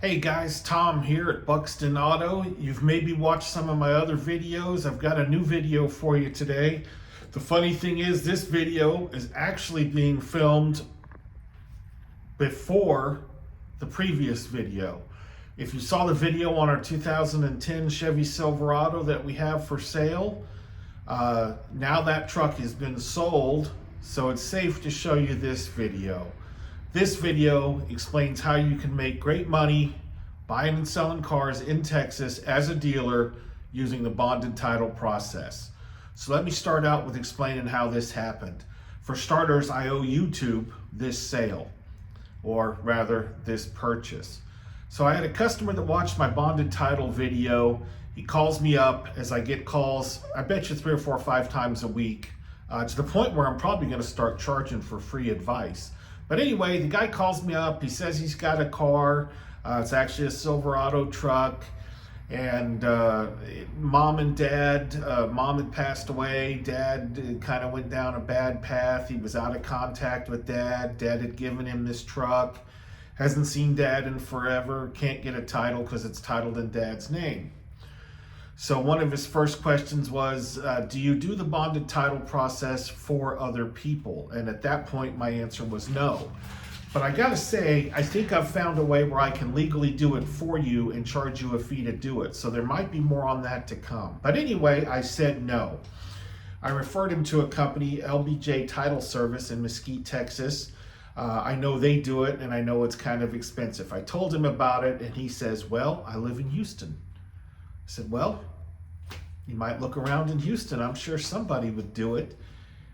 Hey guys, Tom here at Buxton Auto. You've maybe watched some of my other videos. I've got a new video for you today. The funny thing is, this video is actually being filmed before the previous video. If you saw the video on our 2010 Chevy Silverado that we have for sale, now that truck has been sold, so it's safe to show you this video. This video explains how you can make great money buying and selling cars in Texas as a dealer using the bonded title process. So let me start out with explaining how this happened. For starters, I owe YouTube this sale, or rather this purchase. So I had a customer that watched my bonded title video. He calls me up as I get calls, I bet you 3 or 4 or 5 times a week, to the point where I'm probably gonna start charging for free advice. But anyway, the guy calls me up. He says he's got a car. It's actually a Silverado truck. And mom and dad, mom had passed away. Dad kind of went down a bad path. He was out of contact with dad. Dad had given him this truck. Hasn't seen dad in forever. Can't get a title because it's titled in dad's name. So one of his first questions was, do you do the bonded title process for other people? And at that point, my answer was no. But I gotta say, I think I've found a way where I can legally do it for you and charge you a fee to do it. So there might be more on that to come. But anyway, I said no. I referred him to a company, LBJ Title Service in Mesquite, Texas. I know they do it, and I know it's kind of expensive. I told him about it, and he says, well, I live in Houston. I said, well, you might look around in Houston. I'm sure somebody would do it.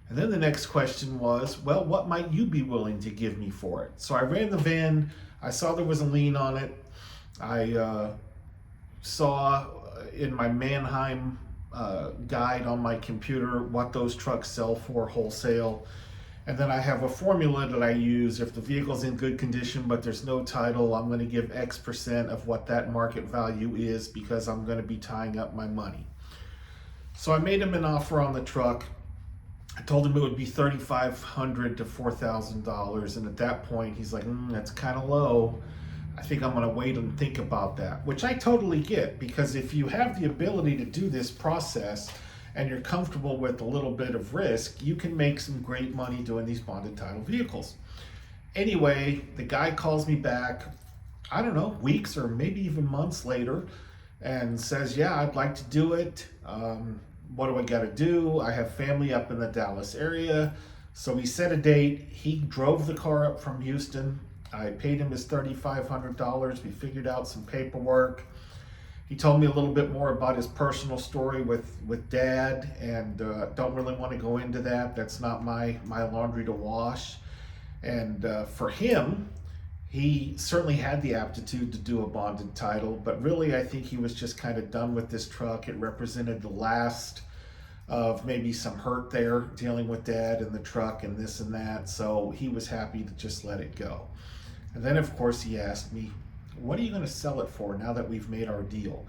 And then the next question was, well, what might you be willing to give me for it? So I ran the VIN. I saw there was a lien on it. I saw in my Mannheim guide on my computer what those trucks sell for wholesale. And then I have a formula that I use. If the vehicle's in good condition but there's no title, I'm going to give X% of what that market value is because I'm going to be tying up my money. So I made him an offer on the truck. I told him it would be $3,500 to $4,000, and at that point he's like, that's kind of low. I think I'm gonna wait and think about that, which I totally get, because if you have the ability to do this process and you're comfortable with a little bit of risk, you can make some great money doing these bonded title vehicles. Anyway, the guy calls me back, I don't know, weeks or maybe even months later, and says, yeah, I'd like to do it. What do I got to do? I have family up in the Dallas area. So we set a date. He drove the car up from Houston. I paid him his $3,500. We figured out some paperwork. He told me a little bit more about his personal story with dad, and don't really want to go into that. That's not my laundry to wash. And for him, he certainly had the aptitude to do a bonded title, but really I think he was just kind of done with this truck. It represented the last of maybe some hurt there dealing with dad and the truck and this and that. So he was happy to just let it go. And then of course he asked me, what are you going to sell it for now that we've made our deal?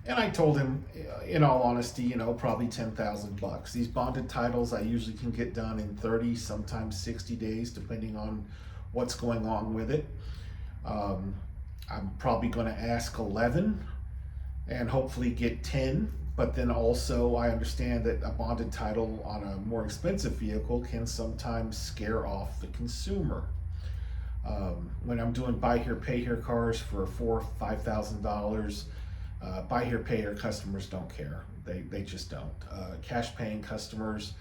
And I told him, in all honesty, probably 10,000 bucks. These bonded titles I usually can get done in 30, sometimes 60 days, depending on what's going on with it. I'm probably going to ask 11 and hopefully get 10, but then also I understand that a bonded title on a more expensive vehicle can sometimes scare off the consumer. When I'm doing buy here, pay here cars for $4,000, $5,000, buy here, pay here customers don't care. They just don't. Cash paying customers,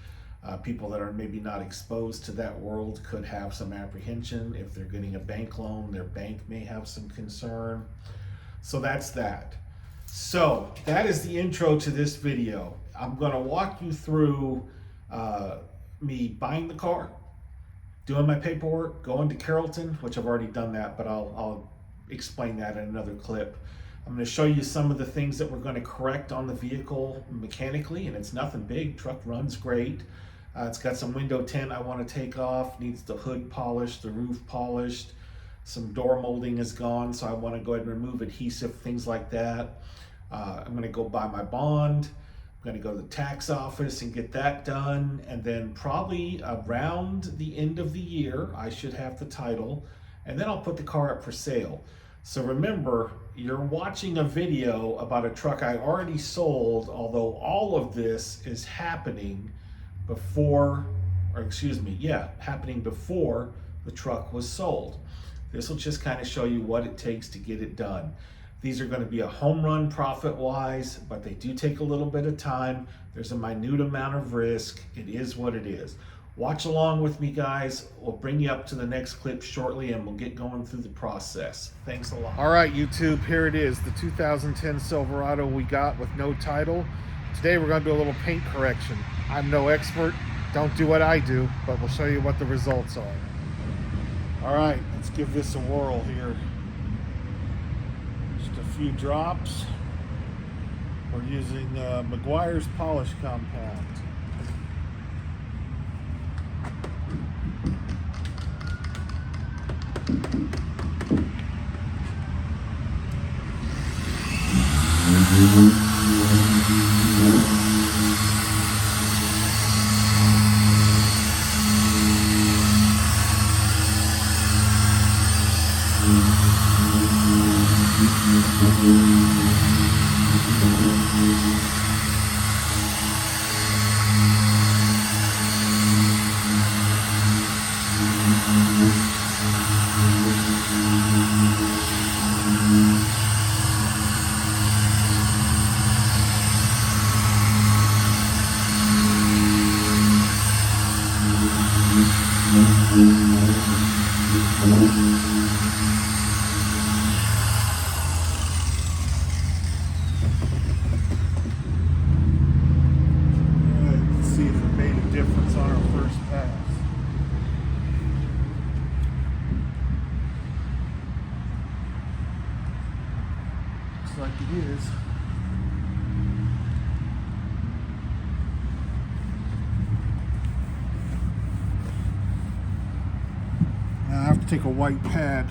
people that are maybe not exposed to that world could have some apprehension. If they're getting a bank loan, their bank may have some concern. So that's that. So that is the intro to this video. I'm gonna walk you through me buying the car, doing my paperwork, going to Carrollton, which I've already done that, but I'll explain that in another clip. I'm going to show you some of the things that we're going to correct on the vehicle mechanically, and it's nothing big. Truck runs great. It's got some window tint I want to take off, needs the hood polished, the roof polished, some door molding is gone, so I want to go ahead and remove adhesive, things like that. I'm going to go buy my bond. I'm going to go to the tax office and get that done, and then probably around the end of the year I should have the title, and then I'll put the car up for sale. So remember, you're watching a video about a truck I already sold, although all of this is happening before, or excuse me, yeah, happening before the truck was sold. This will just kind of show you what it takes to get it done. These are going to be a home run profit-wise, but they do take a little bit of time. There's a minute amount of risk. It is what it is. Watch along with me, guys. We'll bring you up to the next clip shortly, and we'll get going through the process. Thanks a lot. All right, YouTube, here it is, the 2010 Silverado we got with no title. Today we're going to do a little paint correction. I'm no expert. Don't do what I do, but we'll show you what the results are. All right, let's give this a whirl here. Just a few drops. We're using Meguiar's Polish Compound. Let's see if it made a difference on our first pass. Looks like it is. Now I have to take a white pad.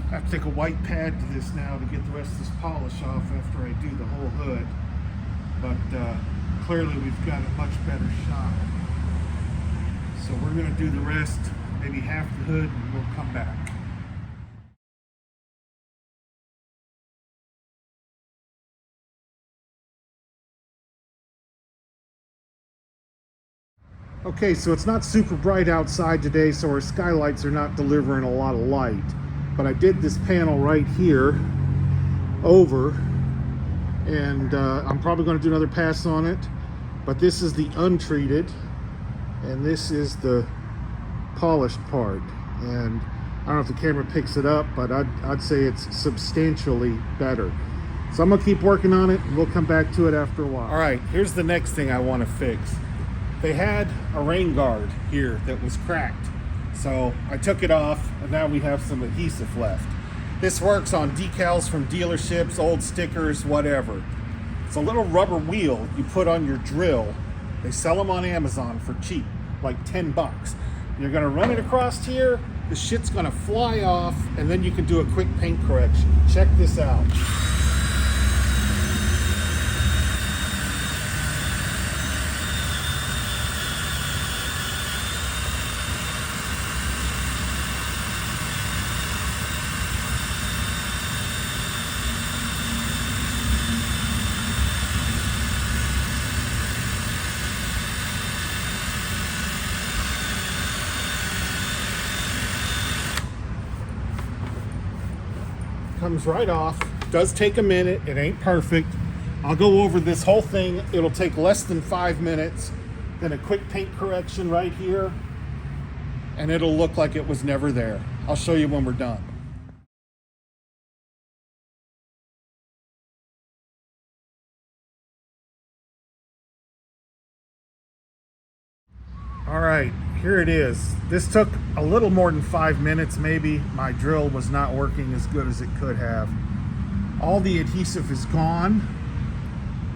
I have to take a white pad to this now to get the rest of this polish off after I do the whole hood. But clearly we've got a much better shot. So we're going to do the rest, maybe half the hood, and we'll come back. Okay, so it's not super bright outside today, so our skylights are not delivering a lot of light. But I did this panel right here over, and I'm probably going to do another pass on it. But this is the untreated, and this is the polished part. And I don't know if the camera picks it up, but I'd say it's substantially better. So I'm going to keep working on it, and we'll come back to it after a while. All right, here's the next thing I want to fix. They had a rain guard here that was cracked. So I took it off, and now we have some adhesive left. This works on decals from dealerships, old stickers, whatever. It's a little rubber wheel you put on your drill. They sell them on Amazon for cheap, like 10 bucks. You're gonna run it across here, the shit's gonna fly off, and then you can do a quick paint correction. Check this out. Comes right off. Does take a minute. It ain't perfect. I'll go over this whole thing. It'll take less than 5 minutes. Then a quick paint correction right here, and it'll look like it was never there. I'll show you when we're done. All right, here it is. This took a little more than 5 minutes maybe. My drill was not working as good as it could have. All the adhesive is gone,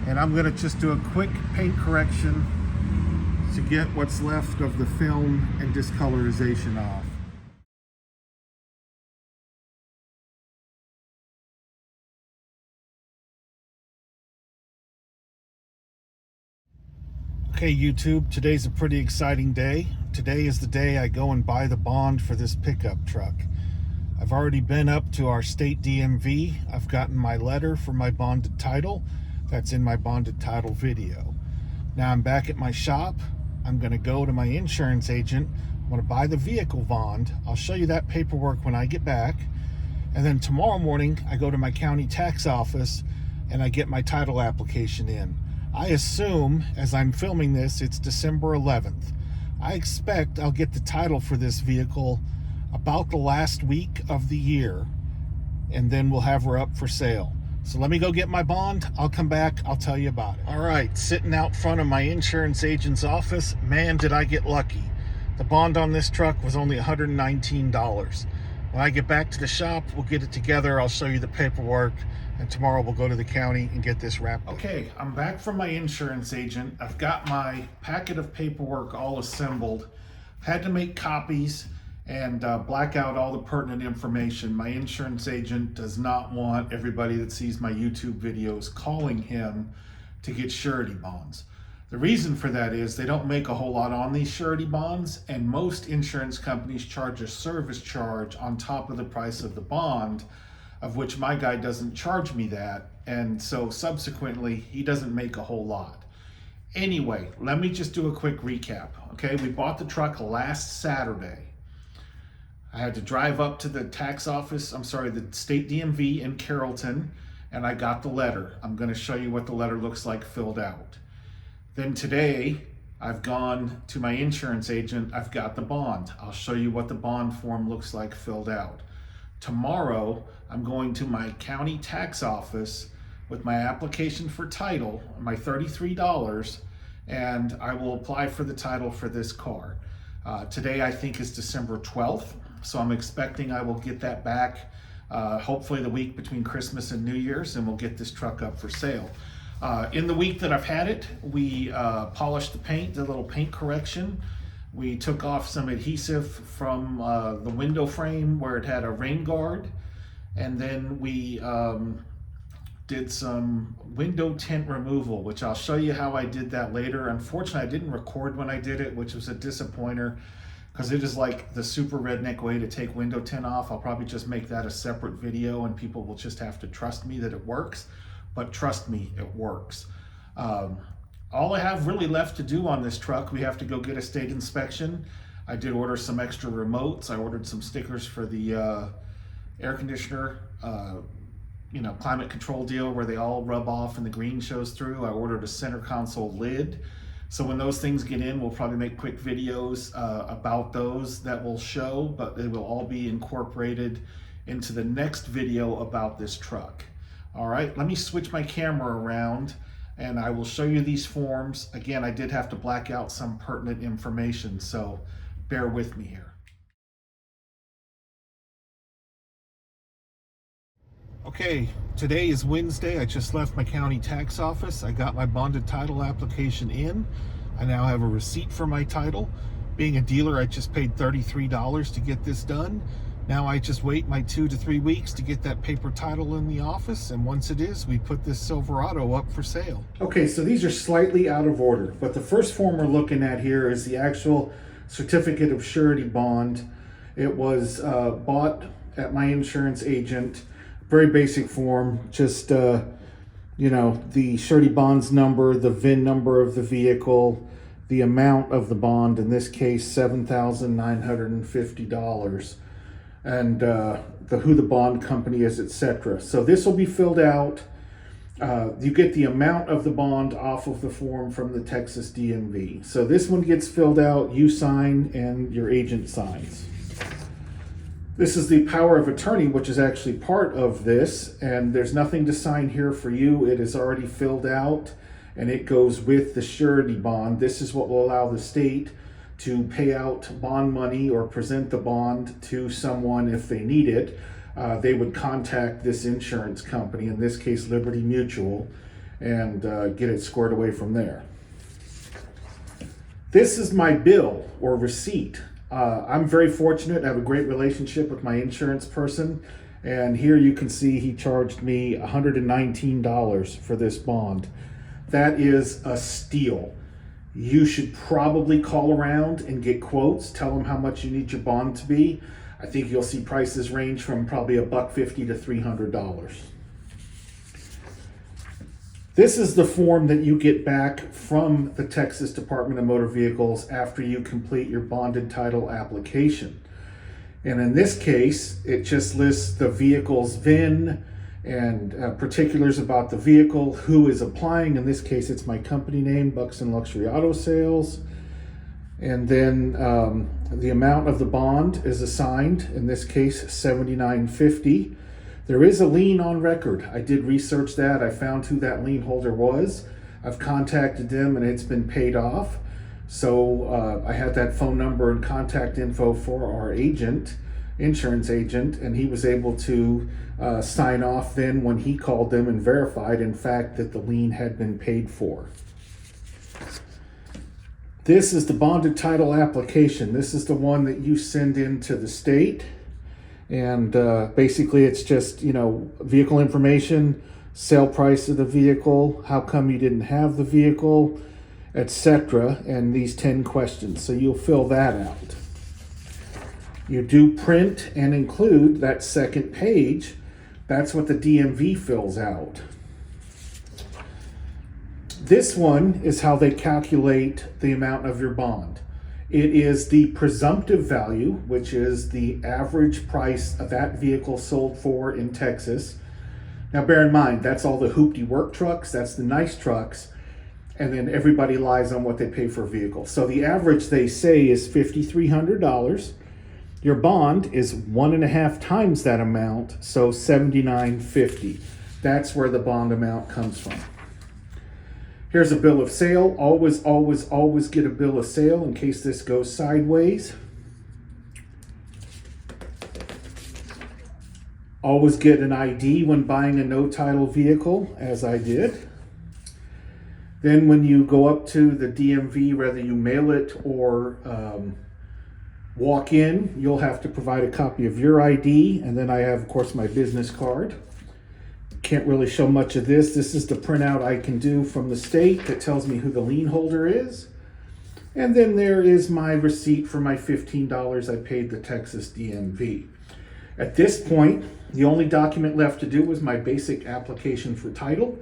and I'm gonna just do a quick paint correction to get what's left of the film and discolorization off. Okay, YouTube, today's a pretty exciting day. Today is the day I go and buy the bond for this pickup truck. I've already been up to our state DMV. I've gotten my letter for my bonded title. That's in my bonded title video. Now I'm back at my shop. I'm going to go to my insurance agent. I'm going to buy the vehicle bond. I'll show you that paperwork when I get back. And then tomorrow morning, I go to my county tax office and I get my title application in. I assume, as I'm filming this, it's December 11th. I expect I'll get the title for this vehicle about the last week of the year, and then we'll have her up for sale. So let me go get my bond. I'll come back. I'll tell you about it. All right, sitting out front of my insurance agent's office, man, did I get lucky. The bond on this truck was only $119. When I get back to the shop, we'll get it together. I'll show you the paperwork, and tomorrow we'll go to the county and get this wrapped. Okay, I'm back from my insurance agent. I've got my packet of paperwork all assembled. Had to make copies and black out all the pertinent information. My insurance agent does not want everybody that sees my YouTube videos calling him to get surety bonds. The reason for that is they don't make a whole lot on these surety bonds, and most insurance companies charge a service charge on top of the price of the bond, of which my guy doesn't charge me that, and so subsequently he doesn't make a whole lot. Anyway, let me just do a quick recap. Okay, we bought the truck last Saturday. I had to drive up to the tax office, the state DMV in Carrollton, and I got the letter. I'm going to show you what the letter looks like filled out. Then today, I've gone to my insurance agent. I've got the bond. I'll show you what the bond form looks like filled out. Tomorrow, I'm going to my county tax office with my application for title, my $33, and I will apply for the title for this car. Today, I think, is December 12th, so I'm expecting I will get that back hopefully the week between Christmas and New Year's, and we'll get this truck up for sale. In the week that I've had it, we polished the paint, did a little paint correction. We took off some adhesive from the window frame where it had a rain guard, and then we did some window tint removal, which I'll show you how I did that later. Unfortunately, I didn't record when I did it, which was a disappointer, because it is like the super redneck way to take window tint off. I'll probably just make that a separate video, and people will just have to trust me that it works. But trust me, it works. All I have really left to do on this truck, we have to go get a state inspection. I did order some extra remotes. I ordered some stickers for the air conditioner, climate control deal where they all rub off and the green shows through. I ordered a center console lid. So when those things get in, we'll probably make quick videos about those that will show, but they will all be incorporated into the next video about this truck. All right, let me switch my camera around and I will show you these forms. Again, I did have to black out some pertinent information, so bear with me here. Okay, today is Wednesday. I just left my county tax office. I got my bonded title application in. I now have a receipt for my title. Being a dealer, I just paid $33 to get this done. Now I just wait my 2 to 3 weeks to get that paper title in the office, and once it is, we put this Silverado up for sale. Okay, so these are slightly out of order, but the first form we're looking at here is the actual certificate of surety bond. It was bought at my insurance agent. Very basic form, just the surety bonds number, the VIN number of the vehicle, the amount of the bond, in this case $7,950, and who the bond company is, etc. So this will be filled out. You get the amount of the bond off of the form from the Texas DMV. So this one gets filled out, you sign, and your agent signs. This is the power of attorney, which is actually part of this, and there's nothing to sign here for you. It is already filled out, and it goes with the surety bond. This is what will allow the state to pay out bond money or present the bond to someone if they need it. They would contact this insurance company, in this case Liberty Mutual, and get it squared away from there. This is my bill or receipt. I'm very fortunate. I have a great relationship with my insurance person, and here you can see he charged me $119 for this bond. That is a steal. You should probably call around and get quotes. Tell them how much you need your bond to be. I think you'll see prices range from probably $150 to $300. This is the form that you get back from the Texas Department of Motor Vehicles after you complete your bonded title application. And in this case, it just lists the vehicle's VIN and particulars about the vehicle, who is applying. In this case, it's my company name, Buxton Luxury Auto Sales. And then the amount of the bond is assigned, in this case, $79.50. There is a lien on record. I did research that. I found who that lien holder was. I've contacted them and it's been paid off. So I had that phone number and contact info for our agent, insurance agent, and he was able to sign off then when he called them and verified, in fact, that the lien had been paid for. This is the bonded title application. This is the one that you send in to the state. And basically it's just, vehicle information, sale price of the vehicle, how come you didn't have the vehicle, etc. And these 10 questions. So you'll fill that out. You do print and include that second page. That's what the DMV fills out. This one is how they calculate the amount of your bond. It is the presumptive value, which is the average price of that vehicle sold for in Texas. Now bear in mind, that's all the hoopty work trucks, that's the nice trucks, and then everybody lies on what they pay for a vehicle. So the average, they say, is $5,300. Your bond is 1.5 times that amount, so $79.50. That's where the bond amount comes from. Here's a bill of sale. Always, always, always get a bill of sale in case this goes sideways. Always get an ID when buying a no-title vehicle, as I did. Then when you go up to the DMV, whether you mail it or walk in, you'll have to provide a copy of your ID. And then I have, of course, my business card. Can't really show much of this. This is the printout I can do from the state that tells me who the lien holder is. And then there is my receipt for my $15 I paid the Texas DMV. At this point, the only document left to do was my basic application for title.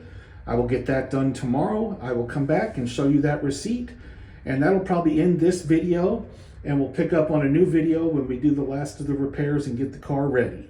I will get that done tomorrow. I will come back and show you that receipt. And that'll probably end this video. And we'll pick up on a new video when we do the last of the repairs and get the car ready.